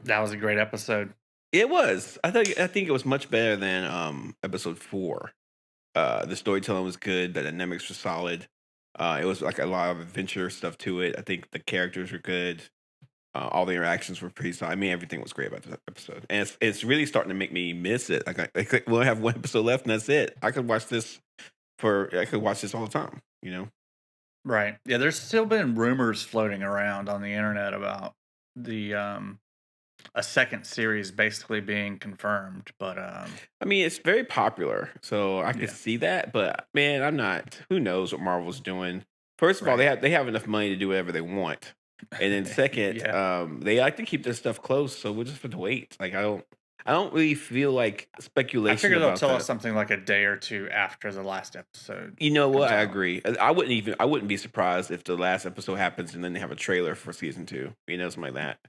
That was a great episode. It was. I think it was much better than episode 4. The storytelling was good. The dynamics were solid. It was like a lot of adventure stuff to it. I think the characters were good. All the interactions were pretty solid. I mean, everything was great about this episode, and it's really starting to make me miss it. We only have one episode left, and that's it. I could watch this all the time. You know. Right. Yeah, there's still been rumors floating around on the internet about the a second series basically being confirmed, but I mean, it's very popular, so I can yeah, see that. But man, I'm not. Who knows what Marvel's doing? First of all, right. they have enough money to do whatever they want, and then second, Yeah. they like to keep their stuff close. So we'll just have to wait. I don't really feel like I speculation figure they'll about tell us the. something like a day or two after the last episode You know what? comes I out. agree. I wouldn't be surprised if the last episode happens and then they have a trailer for season 2. You know, something like that.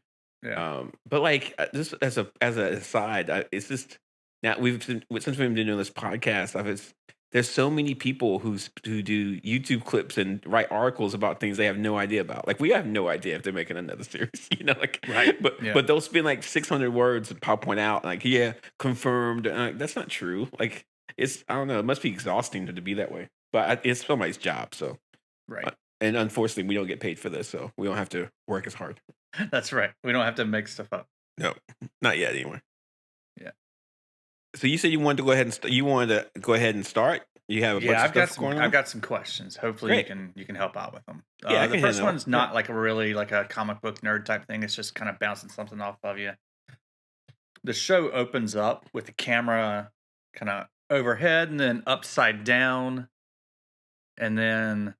Yeah. But like just as a aside, it's just now since we've been doing this podcast, there's so many people who do YouTube clips and write articles about things they have no idea about. Like we have no idea if they're making another series, you know. Like, Right. but Yeah. but they'll spend like 600 words and point out like, yeah, confirmed. That's not true. Like I don't know. It must be exhausting to be that way. But it's somebody's job, so. Right. And unfortunately, we don't get paid for this, so we don't have to work as hard. That's right. We don't have to make stuff up. No, not yet anyway. Yeah. So you said you wanted to go ahead and you wanted to go ahead and start. You have a bunch Yeah, of stuff going I've on. got some questions. Hopefully Great. you can help out with them. Yeah, I The can first handle. one's Yeah. not like a really like a comic book nerd type thing. It's just kind of bouncing something off of you. The show opens up with the camera kind of overhead and then upside down and then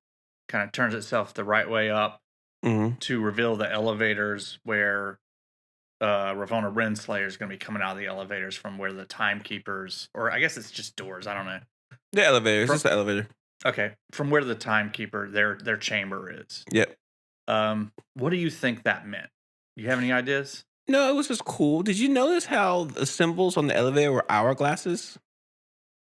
kind of turns itself the right way up Hmm. to reveal the elevators where Ravonna Renslayer is going to be coming out of the elevators from where the timekeepers, or I guess it's just doors. I don't know. The elevator. It's From, just the elevator. okay, from where the timekeeper their chamber is. Yep. What do you think that meant? You have any ideas? No, it was just cool. Did you notice how the symbols on the elevator were hourglasses?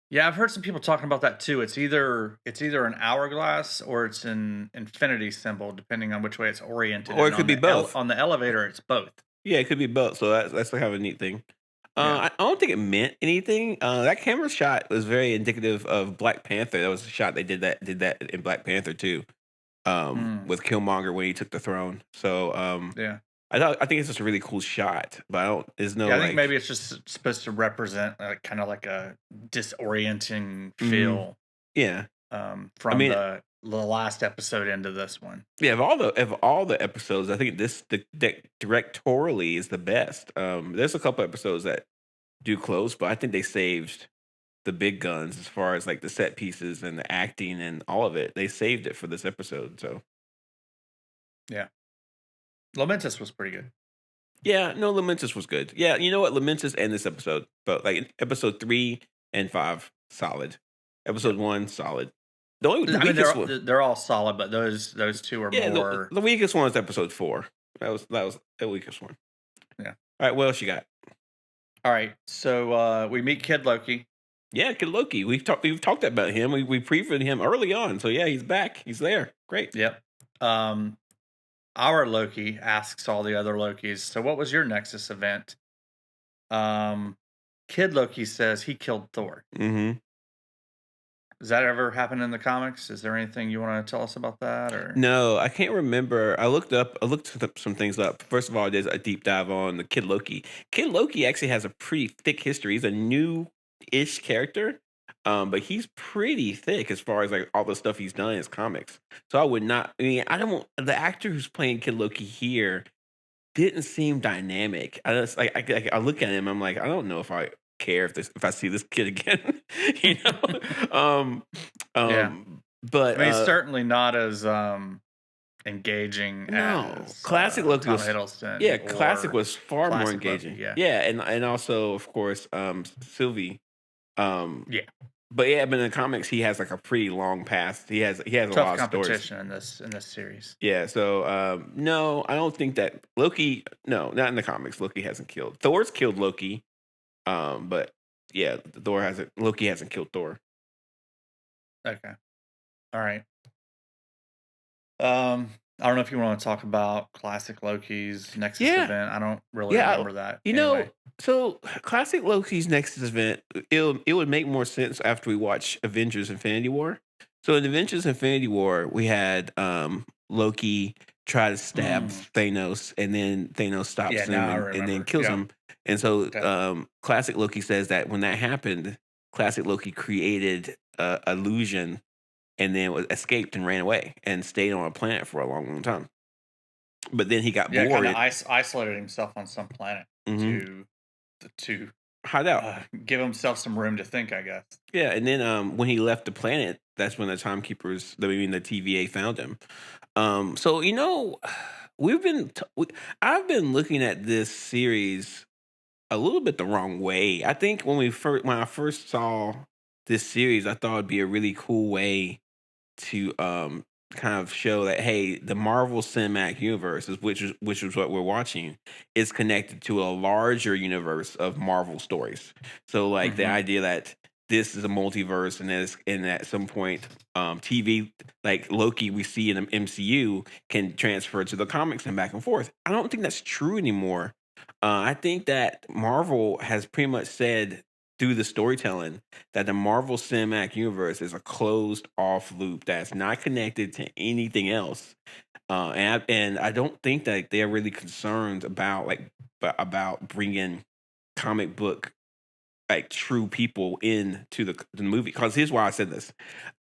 Yeah, I've heard some people talking about that too. It's either an hourglass or it's an infinity symbol, depending on which way it's oriented. Or And it could be both. on the elevator, it's both. Yeah, it could be both. So that's kind of a neat thing. Yeah. I don't think it meant anything. That camera shot was very indicative of Black Panther. That was a shot they did that in Black Panther too. Hmm. With Killmonger when he took the throne. So Yeah. I think it's just a really cool shot, but I don't. There's no Yeah, I think like. maybe it's just supposed to represent kind of like a disorienting Mhm. feel Yeah, I from mean, the last episode into this one. yeah. Of all the episodes, I think the directorially is the best. There's a couple episodes that do close, but I think they saved the big guns as far as like the set pieces and the acting and all of it. They saved it for this episode. So Yeah. Lamentus was pretty good. yeah, no, Lamentus was good. Yeah, you know what, Lamentus and this episode, but like episode 3 and 5, solid. Yeah. Episode 1, solid. The I mean, weakest one. they're all solid, but those two are Yeah, more. the weakest one was episode 4. That was the weakest one. Yeah. All right, what else you got? All right. So we meet Kid Loki. Yeah, Kid Loki. We've talked about him. We previewed him early on. So yeah, he's back. He's there. Great. Yep. Um, our Loki asks all the other Lokis, so what was your Nexus event? Um, Kid Loki says he killed Thor. Hmm. Does that ever happen in the comics? Is there anything you want to tell us about that? Or No, I can't remember. I looked some things up. First of all, there's a deep dive on the Kid Loki. Kid Loki actually has a pretty thick history. He's a new-ish character, but he's pretty thick as far as like all the stuff he's done in his comics. So I would not. I mean, I don't. The actor who's playing Kid Loki here didn't seem dynamic. I just I look at him. I'm like, I don't know if I care if I see this kid again. you know. yeah, But I mean, he's certainly not as engaging no, as classic Loki Tom was. Hiddleston Yeah, classic or was far more classic Loki. engaging. Yeah, Yeah, and also of course Sylvie. Um, yeah, but yeah, but in the comics he has like a pretty long past. He has a tough lot of stories. competition in this series. Yeah, so no, I don't think that Loki. No, not in the comics. Loki hasn't killed. Thor's killed Loki. But yeah, Thor hasn't. Loki hasn't killed Thor. Okay, all right. Um, I don't know if you want to talk about classic Loki's Nexus Yeah, event. I don't really yeah. remember that You anyway. know, so classic Loki's Nexus event, it would make more sense after we watch Avengers Infinity War. So in Avengers Infinity War, we had Loki try to stab Mm. Thanos, and then Thanos Yeah, stops him now I and then remember. kills Yep. him. And so Okay. classic Loki says that when that happened, classic Loki created a illusion and then escaped and ran away and stayed on a planet for a long, long time. But then he got Yeah, kind of bored. isolated himself on some planet Hmm. to to Hide out. give himself some room to think, I guess. Yeah, and then when he left the planet, that's when the timekeepers, the TVA, found him. So we've been, I've been looking at this series a little bit the wrong way. I think when I first saw this series, I thought it'd be a really cool way to kind of show that, hey, the Marvel Cinematic Universe which is what we're watching, is connected to a larger universe of Marvel stories. So like the Hmm. idea that this is a multiverse, and at some point TV, like Loki we see in the MCU, can transfer to the comics and back and forth. I don't think that's true anymore. I think that Marvel has pretty much said through the storytelling that the Marvel Cinematic Universe is a closed off loop that's not connected to anything else. And I don't think that they're really concerned about about bringing comic book like true people into the movie. Because here's why I said this: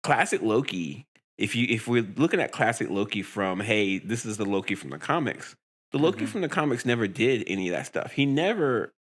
classic Loki. If we're looking at classic Loki from, hey, this is the Loki from the comics. The Loki Hmm. from the comics never did any of that stuff. He never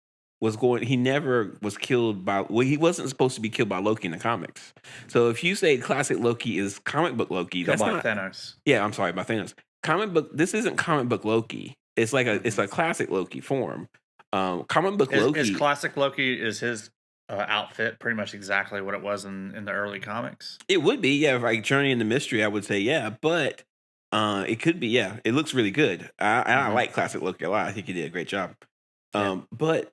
was going. He never was killed by. Well, he wasn't supposed to be killed by Loki in the comics. So if you say classic Loki is comic book Loki, Killed that's by not. Thanos. Yeah, I'm sorry about Thanos. Comic book. This isn't comic book Loki. It's Hmm. a classic Loki form. Comic book Is Loki. classic Loki, is his outfit pretty much exactly what it was in the early comics? It would be, yeah, like Journey into Mystery, I would say, yeah, but it could be, yeah. It looks really good. I Hmm. like Classic Loki a lot. I think he did a great job. Yeah. But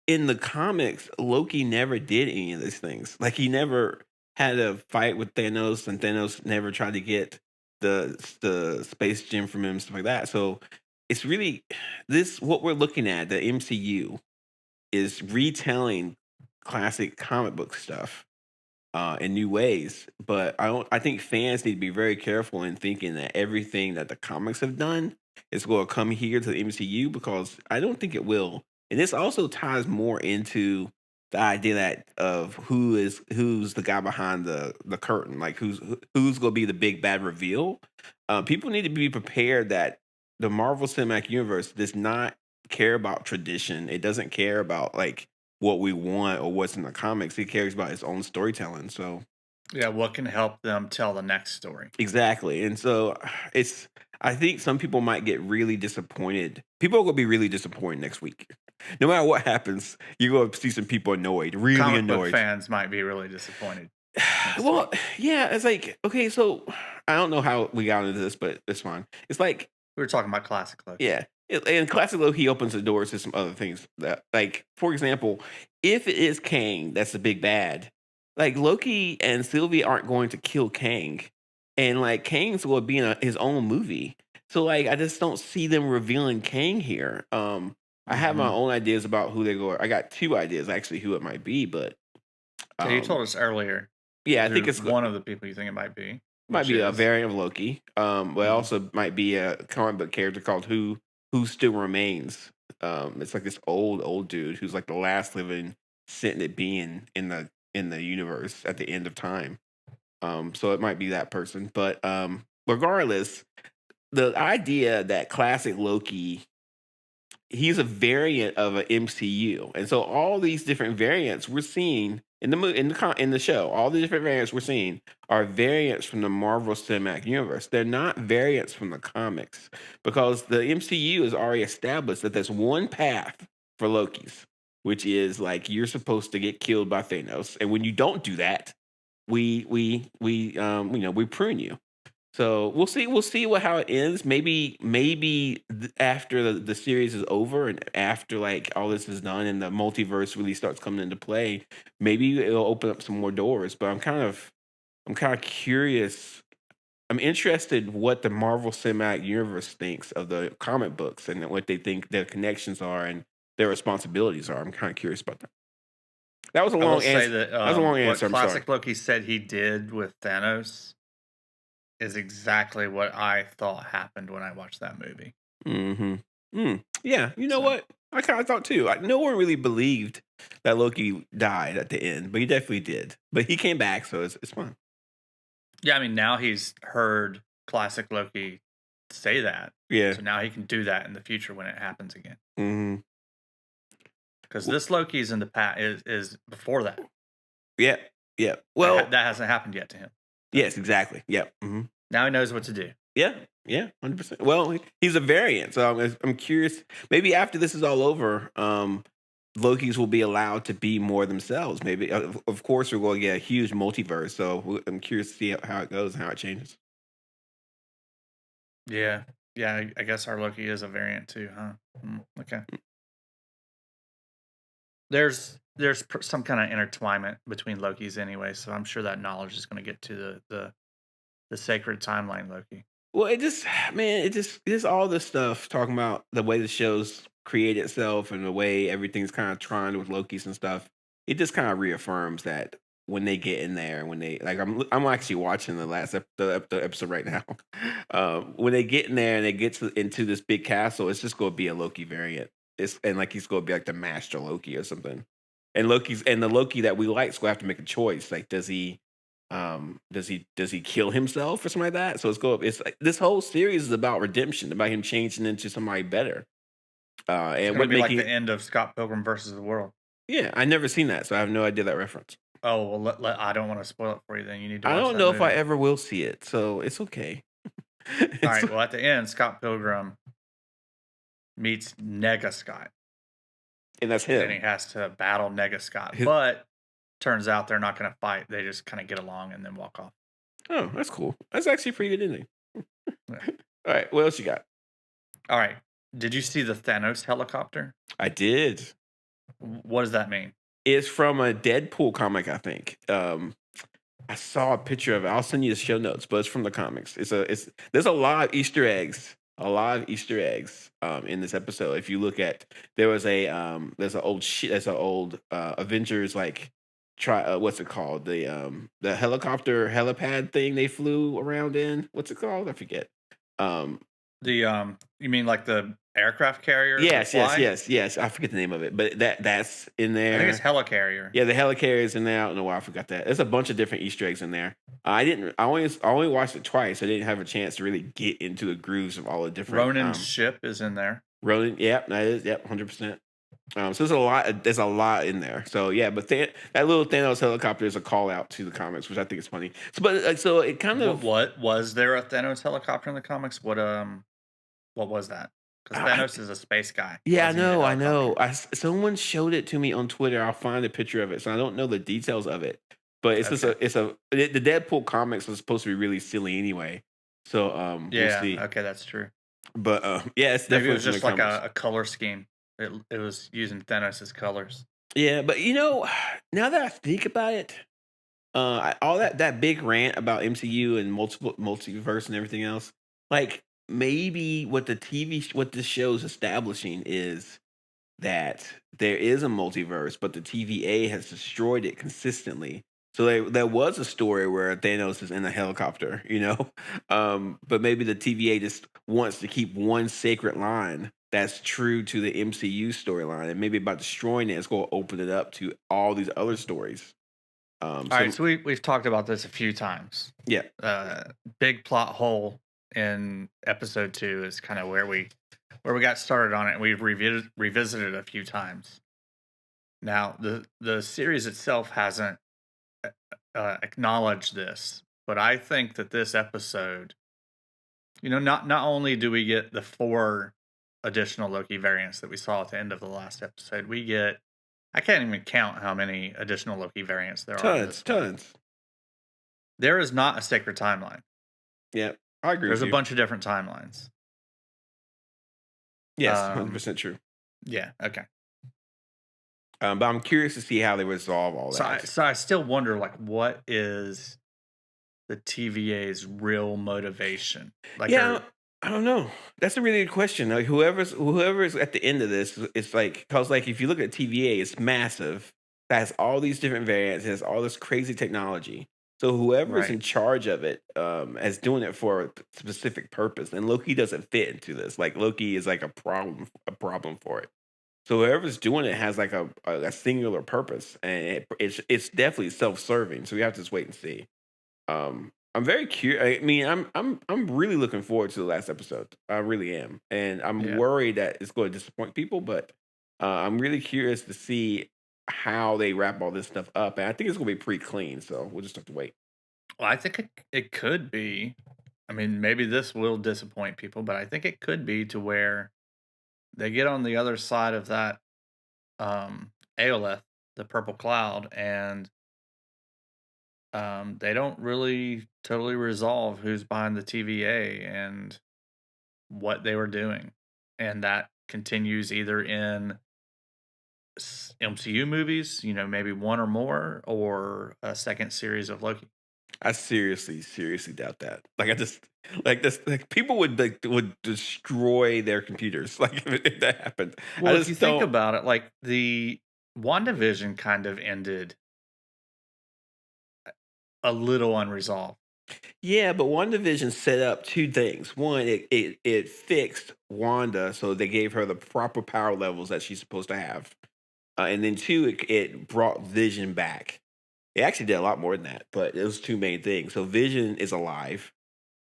in the comics, Loki never did any of these things. Like he never had a fight with Thanos, and Thanos never tried to get the space gem from him, stuff like that. So it's really this what we're looking at. The MCU is retelling classic comic book stuff in new ways. But I don't. I think fans need to be very careful in thinking that everything that the comics have done is going to come here to the MCU, because I don't think it will. And this also ties more into the idea that of who's the guy behind the curtain, like who's going to be the big bad reveal. People need to be prepared that the Marvel Cinematic Universe does not care about tradition. It doesn't care about like what we want or what's in the comics. He cares about his own storytelling. So Yeah, what can help them tell the next story? exactly. And so it's I think some people might get really disappointed. People are gonna be really disappointed next week. No matter what happens, you're gonna see some people annoyed, really Comic book annoyed. fans might be really disappointed next Well, week. yeah, it's like, okay, so I don't know how we got into this, but it's fine. It's like, We were talking about classic Loki. yeah. And Classic Low, he opens the doors to some other things that, like, for example, if it is Kang that's the big bad, like Loki and Sylvie aren't going to kill Kang, and like Kang's going to be in his own movie. So like, I just don't see them revealing Kang here. I have my Hmm. own ideas about who they go. I got two ideas actually who it might be, but So you told um, us earlier yeah, I think who it's one of the people you think it might which be a is. variant of Loki. But Hmm. also might be a comic book character called Who Still Remains. It's like this old dude who's like the last living sentient being in the universe at the end of time. So it might be that person. But regardless, the idea that classic Loki, he's a variant of an MCU, and so all these different variants we're seeing in the in the show, all the different variants we're seeing are variants from the Marvel Cinematic Universe. They're not variants from the comics, because the MCU has already established that there's one path for Loki's, which is like you're supposed to get killed by Thanos, and when you don't do that, we prune you. So we'll see what how it ends. Maybe after the series is over and after like all this is done and the multiverse really starts coming into play, maybe it'll open up some more doors. But I'm kind of curious. I'm interested what the Marvel Cinematic Universe thinks of the comic books and what they think their connections are and their responsibilities are. I'm kind of curious about that. That was a I will long say answer. that That was a long what answer. I'm sorry. classic Loki said he did with Thanos is exactly what I thought happened when I watched that movie. Mhm. Yeah, you know So what? I kinda thought too. No one really believed that Loki died at the end, but he definitely did. But he came back, so it's fine. yeah, I mean now he's heard classic Loki say that, Yeah. so now he can do that in the future when it happens again. Mhm. Because W this Loki's in the past is before that. Yeah, yeah. Well, That hasn't happened yet to him. So yes, exactly. Yep. Mhm. now he knows what to do. Yeah, yeah, 100%. Well, he's a variant, so I'm curious. Maybe after this is all over, Lokis will be allowed to be more themselves. Maybe, of course, we're going to get a huge multiverse. So I'm curious to see how it goes and how it changes. Yeah, yeah. I guess our Loki is a variant too, huh? Okay. There's some kind of intertwinement between Lokis anyway, so I'm sure that knowledge is going to get to the sacred timeline Loki. Well, it just, man, it just all this stuff talking about the way the shows create itself and the way everything's kind of trying with Loki's and stuff. It just kind of reaffirms that when they get in there, when they like, I'm actually watching the last the episode right now. When they get in there and they get into this big castle, it's just going to be a Loki variant. It's and like he's going to be like the Master Loki or something. And the Loki that we like is going to have to make a choice. Like, does he kill himself or something like that? So it's like this whole series is about redemption, about him changing into somebody better. It's And going to what be like the making end of Scott Pilgrim versus the World. yeah, I never seen that, so I have no idea that reference. Oh well, I don't want to spoil it for you. Then you need to I watch don't that know if I movie. ever will see it, so it's okay. All It's right. Well, at the end, Scott Pilgrim meets Nega Scott, and that's and him. he has to battle Nega Scott. But turns out they're not going to fight. They just kind of get along and then walk off. Oh, that's cool. That's actually a pretty good ending. Yeah. All right, what else you got? All right. Did you see the Thanos helicopter? I did. What does that mean? It's from a Deadpool comic, I think. I saw a picture of it. I'll send you the show notes, but it's from the comics. It's there's a lot of Easter eggs. A lot of Easter eggs in this episode. If you look at there's an old Avengers like try what's it called? The helicopter helipad thing they flew around in. What's it called? I forget. Um The you mean like the aircraft carriers that yes, yes, fly? yes, yes. I forget the name of it, but that's in I think it's there. helicarrier. Yeah, the helicarriers in there. I don't know why I forgot that. There's a bunch of different Easter eggs in there. I didn't. I only watched it twice. I didn't have a chance to really get into the grooves of all the different. Ronan's ship is in there. Ronin. Yep, that is. Yep, 100%. So there's a lot. There's a lot in there. So yeah, but that little Thanos helicopter is a call out to the comics, which I think is funny. So, but so it kind of. What was there a Thanos helicopter in the comics? What was that? Because I, Thanos is a space guy. yeah, What I does he need a know. I helicopter know. for? Someone showed it to me on Twitter. I'll find a picture of it. So I don't know the details of it, but it's just Okay. the Deadpool comics was supposed to be really silly anyway. So we'll Yeah. see. Okay, that's true. But yeah, it's Maybe it definitely was from the just like comics. a color scheme. It was using Thanos' colors. Yeah, but now that I think about it, all that big rant about MCU and multiple multiverse and everything else, like maybe what this show's establishing is that there is a multiverse, but the TVA has destroyed it consistently. So there was a story where Thanos is in a helicopter, but maybe the TVA just wants to keep one sacred line that's true to the MCU storyline, and maybe by destroying it, it's going to open it up to all these other stories. All right, So so we've talked about this a few times. yeah, Big plot hole in episode 2 is kind of where we got started on it. And we've revisited a few times. Now the series itself hasn't acknowledged this, but I think that this episode, not only do we get the 4 additional Loki variants that we saw at the end of the last episode, we get I can't even count how many additional Loki variants there are in tons, this one. tons. There is not a sacred timeline. Yeah, I agree There's with a you. bunch of different timelines. Yes, Um, 100% true. yeah, okay. But I'm curious to see how they resolve all So that. I still wonder, like, what is the TVA's real motivation? Like, Yeah, are I don't know. That's a really good question. Like whoever's at the end of this, it's like because like if you look at TVA, it's massive. It has all these different variants. It has all this crazy technology. So whoever's right, in charge of it is doing it for a specific purpose. And Loki doesn't fit into this. Like Loki is like a problem for it. So whoever's doing it has like a singular purpose, and it's definitely self serving. So we have to just wait and see. I'm very curious. I mean, I'm really looking forward to the last episode. I really am, and I'm yeah. worried that it's going to disappoint people. But I'm really curious to see how they wrap all this stuff up, and I think it's going to be pretty clean. So we'll just have to wait. Well, I think it could be. I mean, maybe this will disappoint people, but I think it could be to where they get on the other side of that Aoleth, the purple cloud, and they don't really totally resolve who's behind the TVA and what they were doing. And that continues either in MCU movies, maybe one or more, or a second series of Loki. I seriously doubt that. Like I just like this. Like people would destroy their computers. Like if that happened, I Well, if you just think don't. about it, like the WandaVision kind of ended a little unresolved. Yeah, but WandaVision set up two things. One, it fixed Wanda, so they gave her the proper power levels that she's supposed to have. And then two, it brought Vision back. It actually did a lot more than that, but it was two main things. So Vision is alive;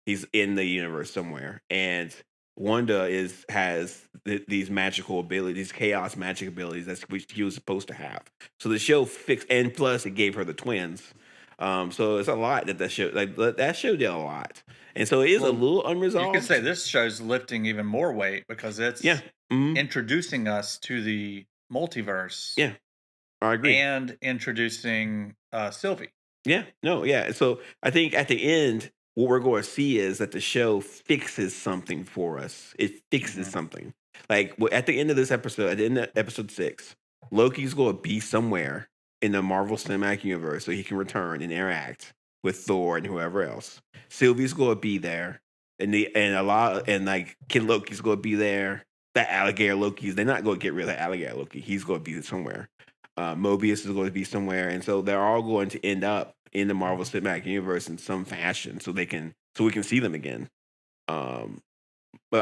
he's in the universe somewhere, and Wanda has these magical abilities, chaos magic abilities that's which he was supposed to have. So the show fixed, and plus it gave her the twins. So it's a lot that show that show did a lot, and so it is a Well, little you could say unresolved. this show's lifting even more weight because Yeah, it's mhm, introducing us to the multiverse yeah, I agree. and introducing Sylvie. Yeah, no, yeah. So I think at the end, what we're going to see is that the show fixes something for us. It fixes Hmm. something. Like at the end of this episode, at the end of episode 6, Loki's going to be somewhere in the Marvel Cinematic Universe so he can return and interact with Thor and whoever else. Sylvie's going to be there, and a lot and like Kid Loki's going to be there. That alligator Loki's they're not going to get rid of that alligator Loki. He's going to be somewhere. Mobius is going to be somewhere, and so they're all going to end up in the Marvel Cinematic Universe in some fashion, so we can see them again. Um, but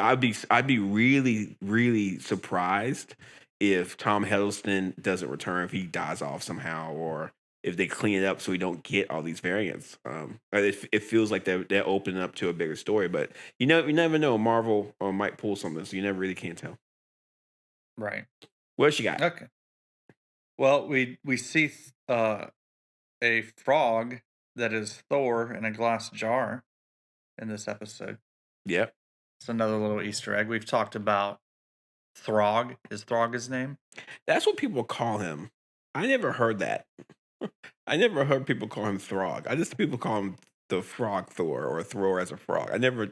I'd be really surprised if Tom Hiddleston doesn't return, if he dies off somehow, or if they clean it up so we don't get all these variants. It feels like they're opening up to a bigger story, but you never know. Marvel might pull something, so you never really can tell. Right. What else you got? Okay. Well, we see a frog that is Thor in a glass jar in this episode. Yep. It's another little Easter egg. We've talked about Throg. Is Throg his name? That's what people call him. I never heard that. I never heard people call him Throg. I just people call him the Frog Thor or Thor as a frog. I never.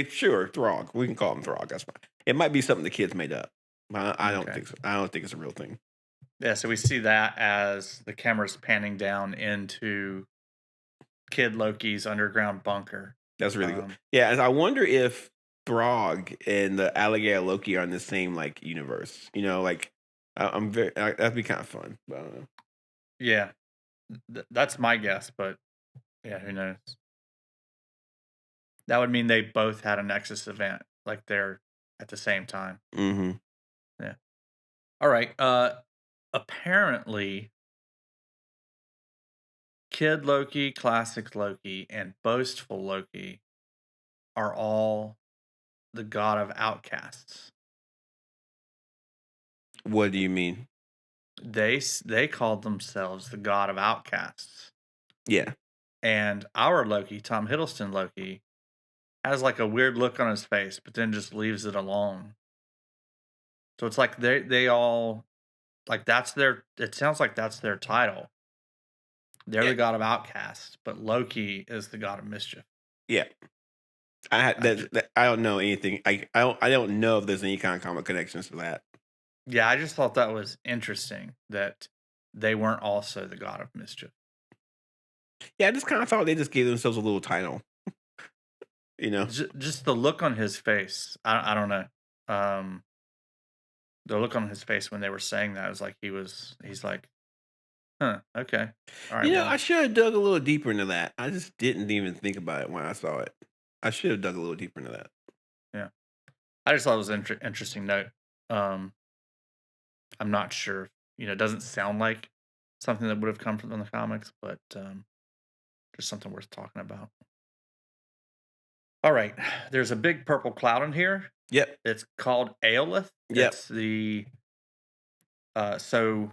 Sure, Throg. We can call him Throg. That's fine. It might be something the kids made up. I don't Okay. think so. I don't think it's a real thing. Yeah, so we see that as the camera's panning down into Kid Loki's underground bunker. That's really good. Um, Yeah, and I wonder if Throg and the alligator Loki are in the same like universe. Like I'm very. That'd be kind of fun. But I don't know. yeah, that's my guess, but yeah, who knows? That would mean they both had a Nexus event, like they're at the same time. Hmm. Yeah. All right. Apparently, Kid Loki, Classic Loki, and Boastful Loki are all the God of Outcasts. What do you mean? They called themselves the God of Outcasts, Yeah. and our Loki, Tom Hiddleston Loki, has like a weird look on his face, but then just leaves it alone. So it's like they all like that's their. It sounds like that's their title. They're Yeah. the God of Outcasts, but Loki is the God of Mischief. Yeah. I just, I don't know anything. I don't know if there's any kind of comic connections to that. yeah, I just thought that was interesting that they weren't also the God of Mischief. Yeah, I just kind of thought they just gave themselves a little title, you know. Just the look on his face. I don't know. Um, the look on his face when they were saying that was like he's like, huh, okay, all right, You know, I well, should have dug a little deeper into that. I just didn't even think about it when I saw it. I should have dug a little deeper into that. yeah. I just thought it was an interesting note. Um, I'm not sure. It doesn't sound like something that would have come from the comics, but just something worth talking about. All right, there's a big purple cloud in here. Yep. It's called Aolith. Yep. It's the so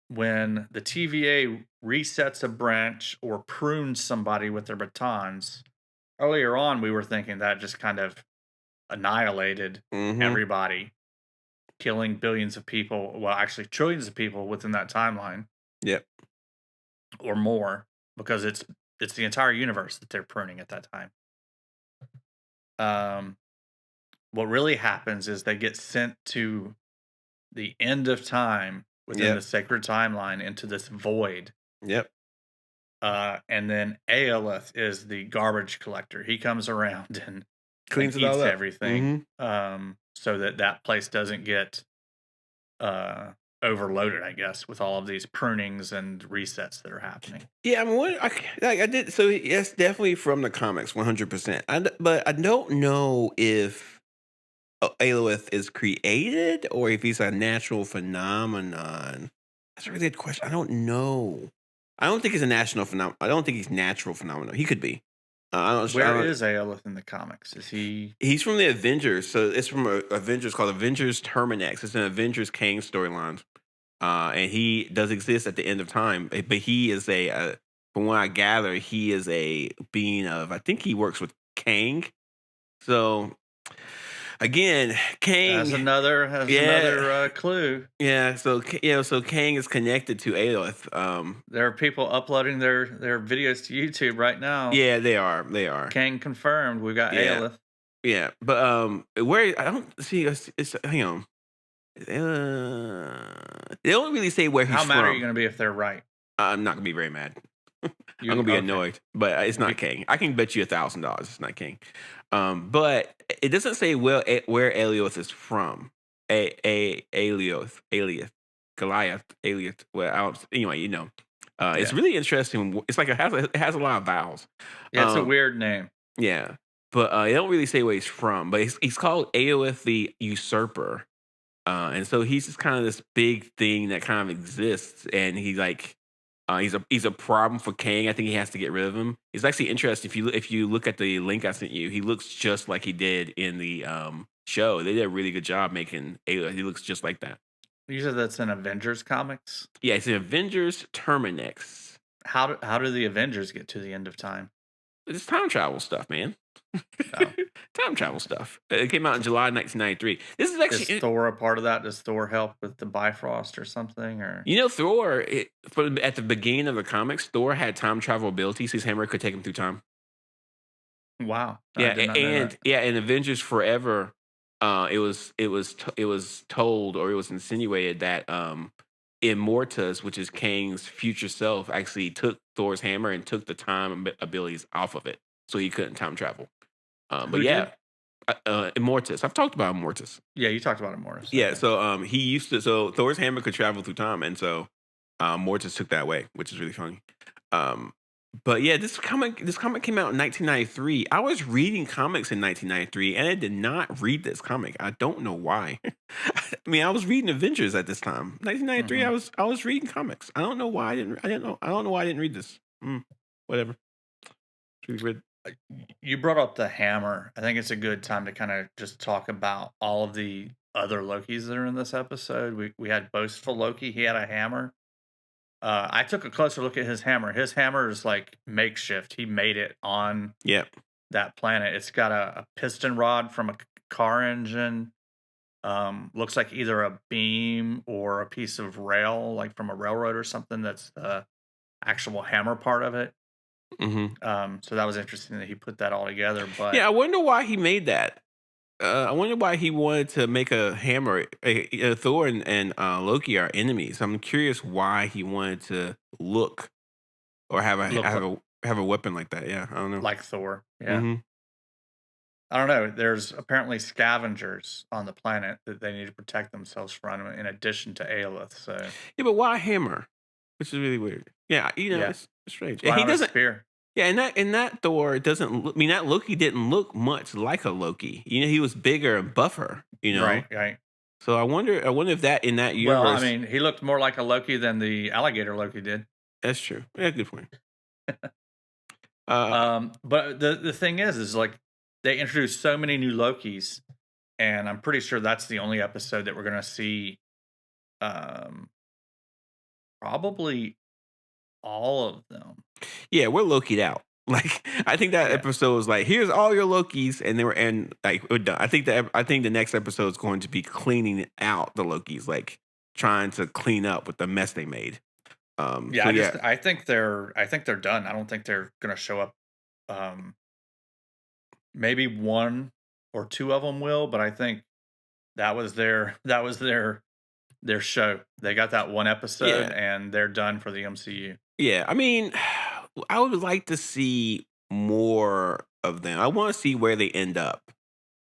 when the TVA resets a branch or prunes somebody with their batons, earlier on we were thinking that just kind of annihilated Mm-hmm. everybody, killing billions of people, well, actually trillions of people within that timeline Yep. or more, because it's the entire universe that they're pruning at that time. Um, what really happens is they get sent to the end of time within the Yep. sacred timeline into this void. Yep. And then Aelith is the garbage collector. He comes around and Cleans it all eats up. everything, Mm-hmm. so that that place doesn't get uh, overloaded, I guess, with all of these prunings and resets that are happening. Yeah, I mean, like I did. So yes, definitely from the comics, 100%. But I don't know if Alioth is created or if he's a natural phenomenon. That's a really good question. I don't know. I don't think he's a national phenomenon. I don't think he's natural phenomenon. He could be. I Where don't. is Aelith in the comics? Is he? He's from the Avengers, so it's from Avengers called Avengers Terminex. It's an Avengers Kang storyline, and he does exist at the end of time. But he is from what I gather, he is a being of. I think he works with Kang. So again, Has Kang, another has yeah, another clue. yeah. So so Kang is connected to Aelith. There are people uploading their videos to YouTube right now. Yeah, they are. They are. Kang confirmed. We got Yeah, Aelith. yeah. But where I don't see. It's hang on. They don't really say where he's How mad are you from. going to be if they're right? I'm not gonna be very mad. I'm You gonna be okay? annoyed, but it's not King. I can bet you $1,000 it's not King. But it doesn't say where Alioth is from. Goliath, Alioth. Well, anyway, it's Yeah, really interesting. It's like it has a lot of vowels. yeah. It's a Um, weird name. yeah, but they don't really say where he's from. But he's called Aoth the Usurper. And so he's just kind of this big thing that kind of exists, and he's a problem for Kang. I think he has to get rid of him. It's actually interesting if you look at the link I sent you. He looks just like he did in the show. They did a really good job making Ayla. He looks just like that. You said that's in Avengers comics. Yeah, it's in Avengers Terminex. How do the Avengers get to the end of time? It's time travel stuff, man. Oh, Time travel stuff. It came out in July 1993. This is is actually Thor a part of that? Does Thor help with the Bifrost or something? Or Thor, at the beginning of the comics, Thor had time travel abilities. His hammer could take him through time. wow, I Yeah, did not know that. in Avengers Forever, it was told or it was insinuated that Immortus, which is Kang's future self, actually took Thor's hammer and took the time abilities off of it, so he couldn't time travel. But Who yeah, did? Immortus. I've talked about Immortus. Yeah, you talked about Immortus. Yeah, Okay. so he used to. So Thor's hammer could travel through time, and so Mortis took that away, which is really funny. Um, but yeah, this comic came out in 1993. I was reading comics in 1993, and I did not read this comic. I don't know why. I mean, I was reading Avengers at this time. 1993. hmm I was reading comics. I don't know why I didn't know. I don't know why I didn't read this. Whatever. It's really weird. You brought up the hammer. I think it's a good time to kind of just talk about all of the other Lokis that are in this episode. We had boastful Loki. He had a hammer. I took a closer look at his hammer. His hammer is like makeshift. He made it on Yep. that planet. It's got a piston rod from a car engine. Looks like either a beam or a piece of rail, like from a railroad or something. That's the actual hammer part of it. hmm So that was interesting that he put that all together. Yeah, But I wonder why he made that. I wonder why he wanted to make a hammer. Thor and Loki are enemies. I'm curious why he wanted to look or have look have like a have a weapon like that. Yeah, I don't know. like Thor. Yeah. Hmm. I don't know. There's apparently scavengers on the planet that they need to protect themselves from in addition to Alioth. So, Yeah, but why hammer? Which is really weird. Yeah, yeah. it's strange. And Why he not a doesn't. spear? Yeah, and that Thor doesn't. I mean, that Loki didn't look much like a Loki. He was bigger and buffer. Right, right. So I wonder if that in that Well, I universe. mean, he looked more like a Loki than the alligator Loki did. That's true. Yeah, good point. Uh, But the thing is like they introduced so many new Lokis, and I'm pretty sure that's the only episode that we're gonna see. Um, Probably all of them. yeah, we're Loki'd out. Like I think that Yeah. episode was like, here's all your Lokis, and they were and like we're done. I think the next episode is going to be cleaning out the Lokis, like trying to clean up with the mess they made. Yeah, So yeah, I think they're done. I don't think they're gonna show up. Um, Maybe one or two of them will, but I think that was their show. They got that one episode yeah, and they're done for the MCU. yeah. I mean, I would like to see more of them. I want to see where they end up.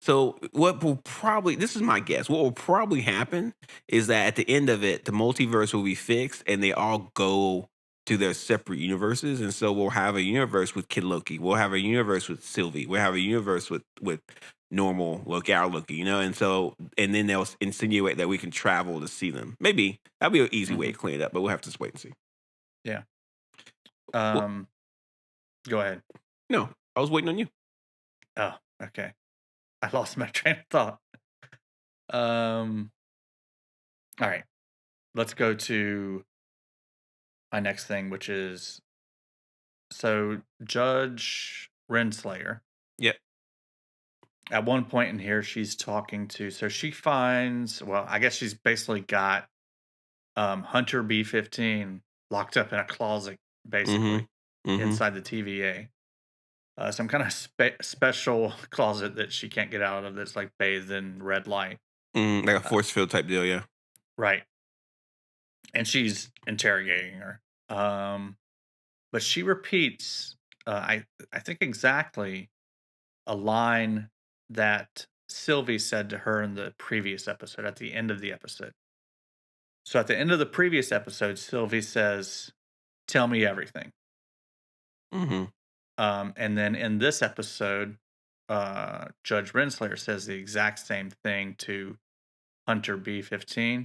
So what will probably this is my guess. What will probably happen is that at the end of it, the multiverse will be fixed and they all go to their separate universes. And so we'll have a universe with Kid Loki. We'll have a universe with Sylvie. We'll have a universe with normal Loki, our Loki, and so and then they'll insinuate that we can travel to see them. Maybe that'll be an easy way Mhm. to clean it up, but we'll have to just wait and see. Yeah. Well, Um, Go ahead. no, I was waiting on you. Oh, okay. I lost my train of thought. Um, all right. Let's go to my next thing, which is so Judge Renslayer. Yeah. At one point in here, she's talking to so she finds well, I guess she's basically got Hunter B-15 locked up in a closet, Mm-hmm. basically Mm-hmm. inside the TVA. Some kind of special closet that she can't get out of that's like bathed in red light. Like a Uh, force field type deal, yeah. right. And she's interrogating her. But she repeats, I think exactly a line that Sylvie said to her in the previous episode at the end of the episode. So at the end of the previous episode, Sylvie says, "Tell me everything." Mm-hmm. And then in this episode, Judge Renslayer says the exact same thing to Hunter B-15.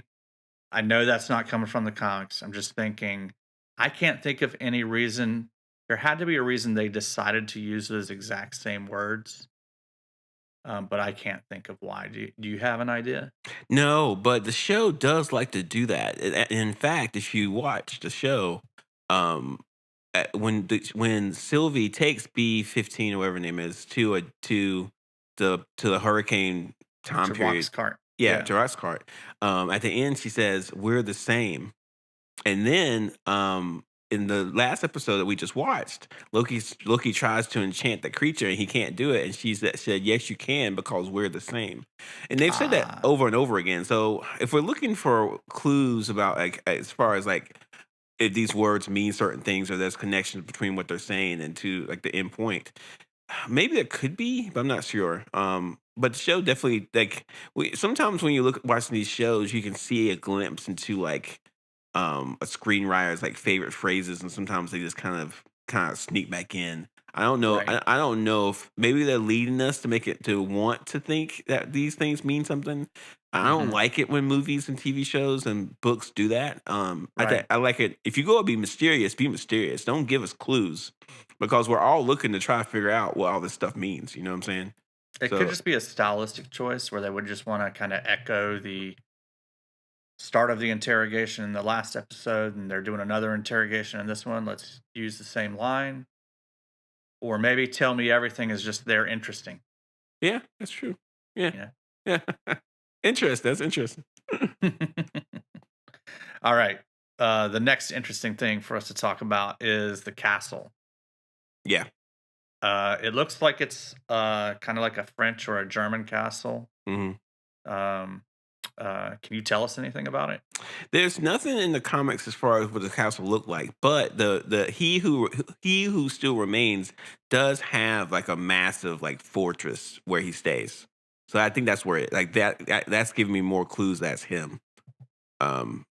I know that's not coming from the comics. I'm just thinking, I can't think of any reason. There had to be a reason they decided to use those exact same words, but I can't think of why. Do you have an idea? No, but the show does like to do that. In fact, if you watch the show, um, when Sylvie takes B-15 or whatever her name is to the hurricane time To Rock's period, cart. yeah, Yeah. to cart. At the end, she says, "We're the same." And then, in the last episode that we just watched, Loki tries to enchant the creature and he can't do it. And said, "Yes, you can because we're the same." And they've said that Ah. over and over again. So if we're looking for clues about like as far as like if these words mean certain things or there's connections between what they're saying and to like the end point, maybe there could be, but I'm not sure. But the show definitely like sometimes when you look watching these shows, you can see a glimpse into like a screenwriter's like favorite phrases, and sometimes they just kind of sneak back in. I don't know. Right. I don't know if maybe they're leading us to make it to want to think that these things mean something. I don't Hmm. like it when movies and TV shows and books do that. Right. I like it if you go be mysterious, be mysterious. Don't give us clues because we're all looking to try to figure out what all this stuff means. You know what I'm saying? It could So just be a stylistic choice where they would just want to kind of echo the start of the interrogation in the last episode, and they're doing another interrogation in this one. Let's use the same line. Or maybe tell me everything is just they're interesting. yeah, that's true. Yeah, You yeah. Interesting. That's interesting. know. All right. The next interesting thing for us to talk about is the castle. Yeah. It looks like it's kind of like a French or a German castle. Hmm. Um, Can you tell us anything about it? There's nothing in the comics as far as what the castle looked like, but the he who still remains does have like a massive like fortress where he stays. So I think that's where it like that's giving me more clues that's him. Um,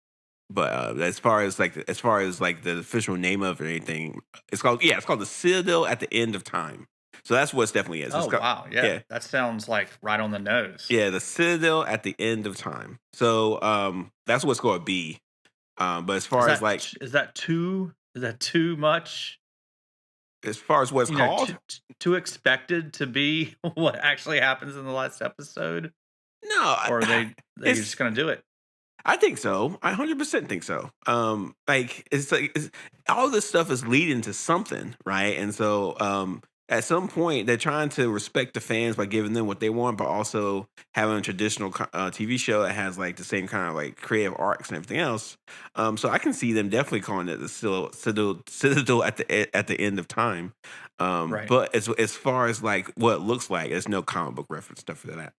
but as far as the official name of it or anything, it's called the Citadel at the End of Time. So that's what it definitely is. It's Oh, called wow, yeah, yeah. that sounds, like, right on the nose. Yeah, the Citadel at the End of Time. So that's what it's going to be. But Is that too much, as far as what it's you know, called, too expected to be what actually happens in the last episode? no, Or are they it's just gonna do it? I think so. I 100% think so. It's all this stuff is leading to something, right? And so at some point they're trying to respect the fans by giving them what they want, but also having a traditional TV show that has like the same kind of like creative arcs and everything else. So I can see them definitely calling it the Citadel at the End of Time. Right. But as far as like what it looks like, there's no comic book reference stuff for that.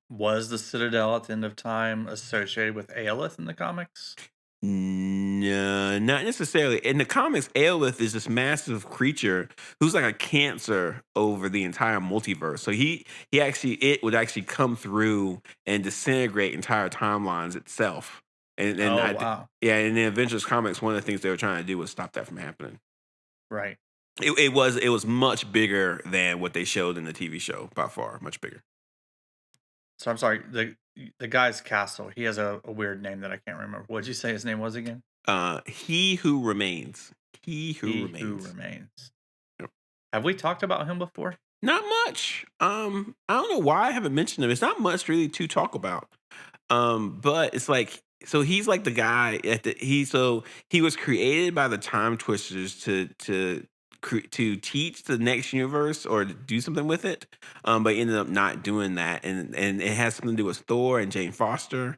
Was the Citadel at the End of Time associated with Aelith in the comics? No, not necessarily. In the comics, Alioth is this massive creature who's like a cancer over the entire multiverse. So it would actually come through and disintegrate entire timelines itself. And Oh, I wow. yeah, in the Avengers comics, one of the things they were trying to do was stop that from happening. Right. It was much bigger than what they showed in the TV show, by far, much bigger. So I'm sorry, the guy's castle, he has a weird name that I can't remember. What'd you say his name was again? He who remains. He who He Who remains. Remains. Yep. Have we talked about him before? Not much. I don't know why I haven't mentioned him. It's not much really to talk about. But it's like so he's like the guy he was created by the Time Twisters to teach the next universe or to do something with it. But he ended up not doing that, and it has something to do with Thor and Jane Foster.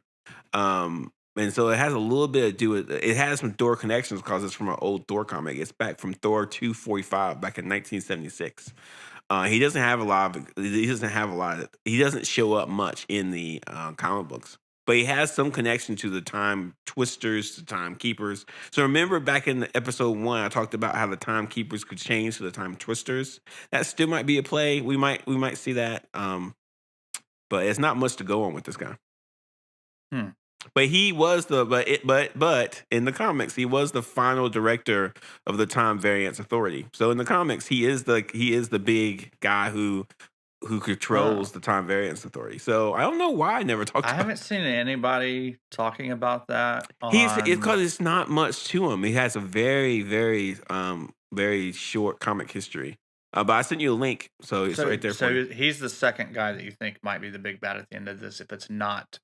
And so it has a little bit to do with it has some Thor connections because it's from an old Thor comic. It's back from Thor 245 back in 1976. He doesn't have a lot of. He doesn't have a lot of. He doesn't show up much in the comic books, but he has some connection to the Time Twisters, the Time Keepers. So remember back in the episode 1, I talked about how the Time Keepers could change to the Time Twisters. That still might be a play. We might see that. But it's not much to go on with this guy. Hmm. But he was but in the comics he was the final director of the Time Variance Authority. So in the comics he is the big guy who Huh. controls the Time Variance Authority. So I don't know why I never talked I about. haven't seen it's about that It's on because it's not much to him. He has a very very short comic history. But I sent you a link, so it's right there for you. so he's the second guy that you think might be the big bad at the end of this if it's not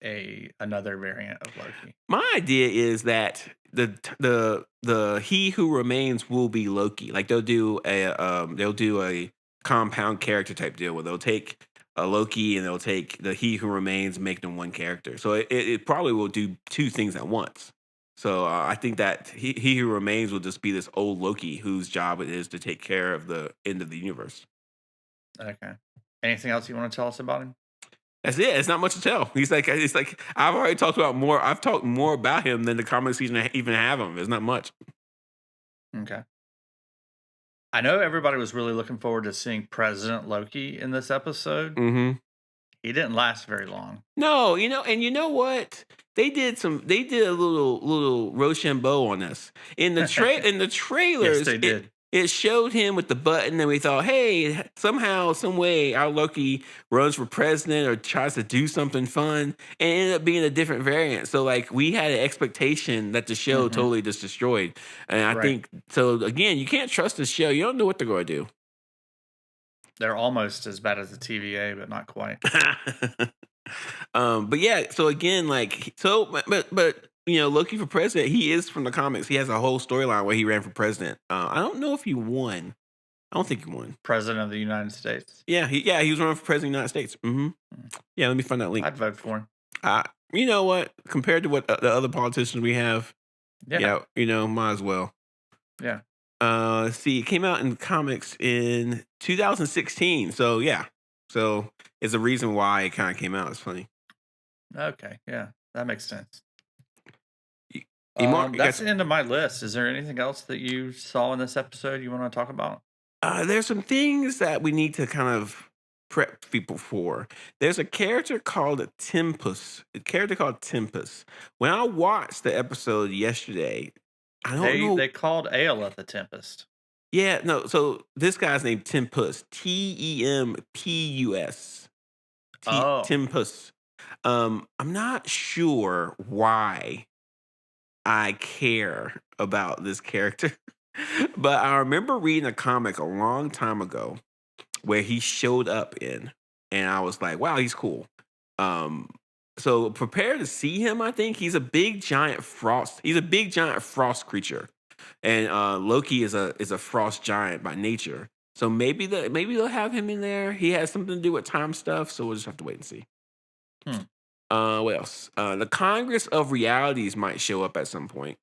another variant of Loki. My idea is that the he who remains will be Loki. Like they'll do a compound character type deal where they'll take a Loki and they'll take the he who remains, make them one character. So it probably will do two things at once. So I think that he who remains will just be this old Loki whose job it is to take care of the end of the universe. Okay. Anything else you want to tell us about him? That's it. It's not much to tell. It's like I've already talked about more. I've talked more about him than the comics even have him. There's not much. Okay. I know everybody was really looking forward to seeing President Loki in this episode. Hmm. He didn't last very long. No, and you know what? They did a little Rochambeau on us in the Yes, trailers. they did. It showed him with the button, and we thought, hey, somehow, some way, our Loki runs for president or tries to do something fun, and it ended up being a different variant. So, like, we had an expectation that the show Hmm. totally just destroyed, and I Right. think so. Again, you can't trust the show. You don't know what they're going to do. They're almost as bad as the TVA, but not quite. But yeah, so again, but Loki for president, he is from the comics. He has a whole storyline where he ran for president. I don't know if he won. I don't think he won. President of the United States. He was running for president of the United States. Mm. Yeah, let me find that link. I'd vote for him. You know what? Compared to what the other politicians we have, Yeah. might as well. Yeah. Let's see, it came out in comics in 2016. So yeah, So it's a reason why it kind of came out. It's funny. Okay, yeah, that makes sense. You, you That's guys, the end of my list. Is there anything else that you saw in this episode you want to talk about? there's some things that we need to kind of prep people for. There's a character called a character called Tempest. When I watched the episode yesterday, I don't know. They called Aelith a Tempest. Yeah, no. So this guy's named Tempus, Tempus, Oh, Tempus. I'm not sure why I care about this character, but I remember reading a comic a long time ago where he showed up in, and I was like, wow, he's cool. Um, so prepare to see him. I think he's a big giant frost. He's a big giant frost creature, and Loki is a frost giant by nature. So maybe they'll have him in there. He has something to do with time stuff. So we'll just have to wait and see. hmm. What else? The Congress of Realities might show up at some point.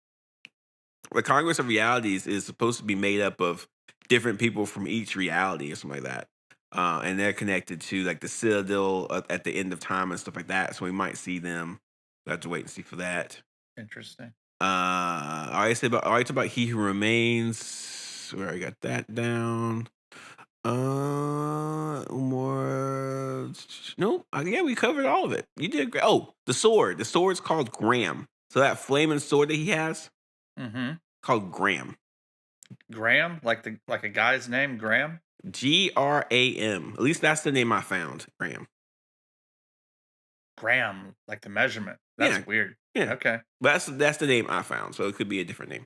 The Congress of Realities is supposed to be made up of different people from each reality or something like that. And they're connected to like the Citadel at the end of time and stuff like that. So we might see them. We have to wait and see for that. Interesting. I already talked about He Who Remains. We already got that down. More. No, yeah, we covered all of it. You did great. Oh, the sword. The sword's called Graham. So that flaming sword that he has Mm-hmm. called Graham. Graham, like a guy's name, Graham. Gram. At least that's the name I found. Graham. Graham, like the measurement. Yeah, That's weird. yeah. Okay. But that's the name I found. So it could be a different name.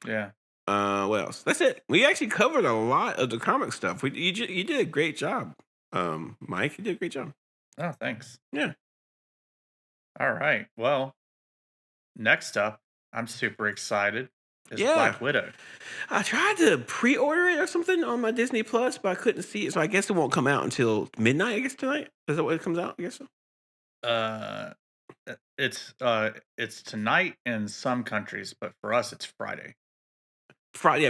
Yeah. What else? That's it. We actually covered a lot of the comic stuff. You did a great job. Mike, you did a great job. Oh, thanks. Yeah. All right. Well, next up, I'm super excited, is Yeah. Black Widow. I tried to pre-order it or something on my Disney Plus, but I couldn't see it. So I guess it won't come out until midnight, I guess tonight. Is that what it comes out? I guess so. Uh, it's tonight in some countries, but for us, it's Friday. Friday.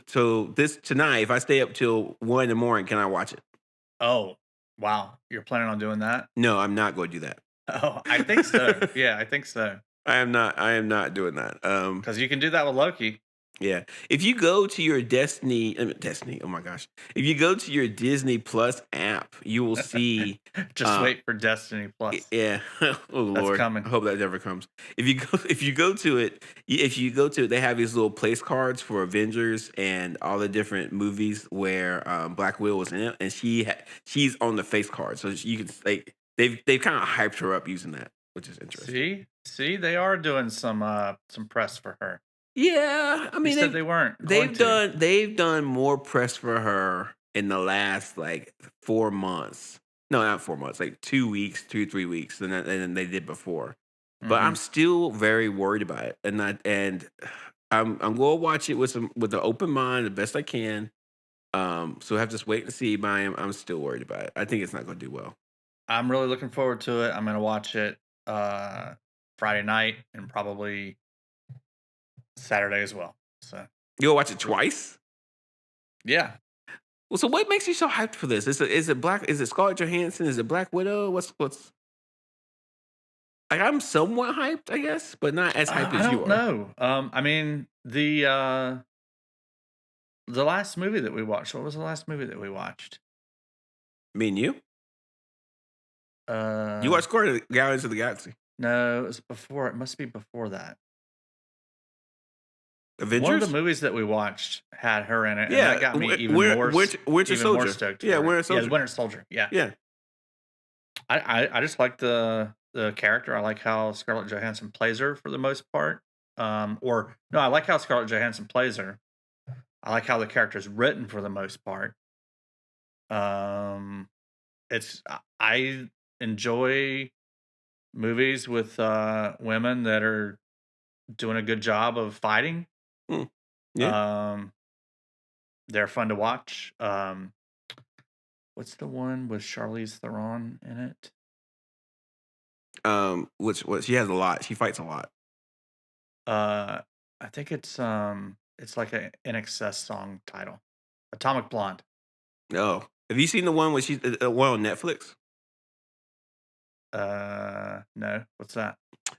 So this tonight, if I stay up till 1 in the morning, can I watch it? Oh, wow. You're planning on doing that? No, I'm not going to do that. Oh, I think so. Yeah, I think so. I am not. I am not doing that. Because you can do that with Loki. Yeah. If you go to your Destiny, oh my gosh. If you go to your Disney Plus app, you will see Just wait for Destiny Plus. yeah. Oh That's Lord. coming. I hope that never comes. If you go to it, they have these little place cards for Avengers and all the different movies where Black Widow was in it, and she's on the face card. So you can like they've kind of hyped her up using that, which is interesting. See, they are doing some press for her. Yeah, I You mean said they weren't going to. they've done more press for her in the last like 4 months. No, not 4 months, like 2 weeks, 2 3 weeks than they did before. But I'm Mhm. still very worried about it, and I'm going to watch it with an open mind the best I can. So I have to just wait and see. But I'm still worried about it. I think it's not going to do well. I'm really looking forward to it. I'm gonna watch it Friday night and probably Saturday as well. So You'll watch it twice. yeah. Well, so what makes you so hyped for this? Is it Scarlett Johansson? Is it Black Widow? What's like? I'm somewhat hyped, I guess, but not as hyped I as you don't are. know. I mean the last movie that we watched. What was the last movie that we watched? Me and you. You Uh watched Guardians of the Galaxy, no, it was before. It must be before that. One of the Avengers. movies that we watched had her in it, and that Yeah, got me even more Winter even more Soldier. stoked Yeah, for it. Winter Yeah, Soldier. Winter Soldier. Yeah. Yeah. I just like the character. I like how Scarlett Johansson plays her for the most part. Or no, I like how Scarlett Johansson plays her. I like how the character is written for the most part. Um, I enjoy movies with women that are doing a good job of fighting. Hmm. Yeah. Um, they're fun to watch. What's the one with Charlize Theron in it? Which she has a lot. She fights a lot. Uh, I think it's like a In Excess song title, Atomic Blonde. Oh, Have you seen the one where she's one on Netflix? No. What's that?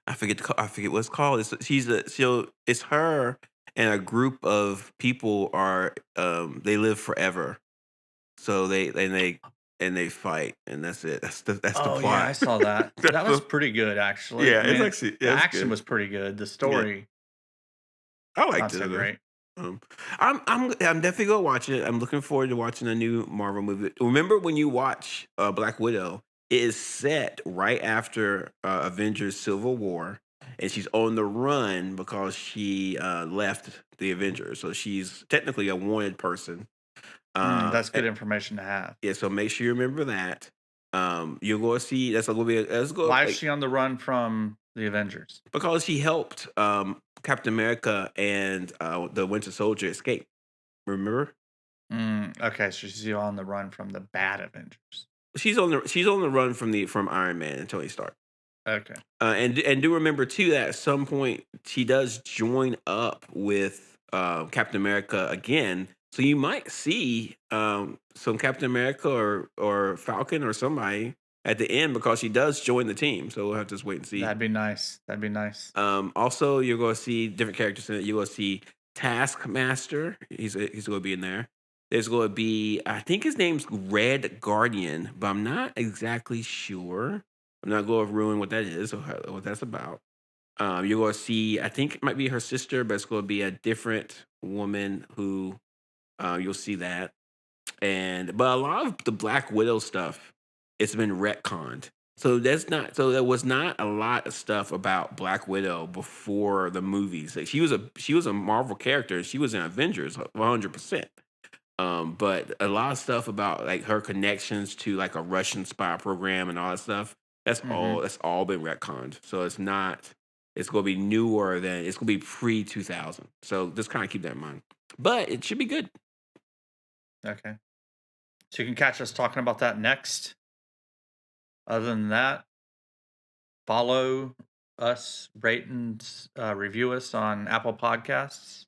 I forget what it's called. It's her and a group of people are they live forever. So they fight and that's it. That's the Oh yeah, I plot. saw that. That's That was the pretty good, actually. yeah. I It's mean, actually the yeah, it's action good. was pretty good. The Yeah, story, I liked not it. so great. Um, I'm definitely gonna watch it. I'm looking forward to watching a new Marvel movie. Remember when you watch Black Widow? It is set right after Avengers: Civil War, and she's on the run because she left the Avengers. So she's technically a wanted person. That's Eh, good information to have. yeah, so make sure you remember that. You're going to see that's going to be that's going Why is like she on the run from the Avengers? because she helped Captain America and the Winter Soldier escape. Remember? Okay, so she's on the run from the bad Avengers. She's on the run from Iron Man and Tony Stark. Okay. And do remember too that at some point she does join up with Captain America again. So you might see some Captain America or Falcon or somebody at the end because she does join the team. So we'll have to just wait and see. That'd be nice. That'd be nice. Also, you're going to see different characters in it. You're going to see Taskmaster. He's going to be in there. There's going to be, I think his name's Red Guardian, but I'm not exactly sure. I'm not going to ruin what that is or what that's about. You're going to see, I think it might be her sister, but it's going to be a different woman who you'll see that. But a lot of the Black Widow stuff, it's been retconned. So there was not a lot of stuff about Black Widow before the movies. Like she was a Marvel character. She was in Avengers 100%. But a lot of stuff about like her connections to like a Russian spy program and all that stuff. Hmm. That's all been retconned. So it's not. It's going to be newer than it's going to be pre 2000. So just kind of keep that in mind. But it should be good. Okay. So you can catch us talking about that next. Other than that, follow us, rate and review us on Apple Podcasts.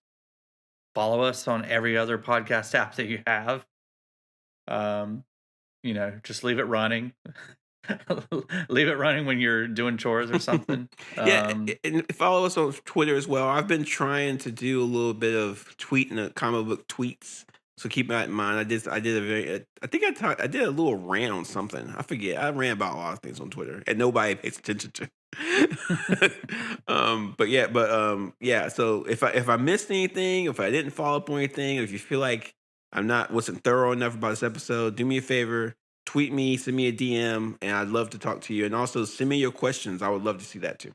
Follow us on every other podcast app that you have. Um, just leave it running. Leave it running when you're doing chores or something. Yeah, and follow us on Twitter as well. I've been trying to do a little bit of tweeting, comic book tweets. So keep that in mind. I did a very, I think I did a little rant on something. I forget. I ran about a lot of things on Twitter, and nobody pays attention to. Yeah. So if I missed anything, if I didn't follow up on anything, if you feel like wasn't thorough enough about this episode, do me a favor, tweet me, send me a DM, and I'd love to talk to you. And also send me your questions. I would love to see that too.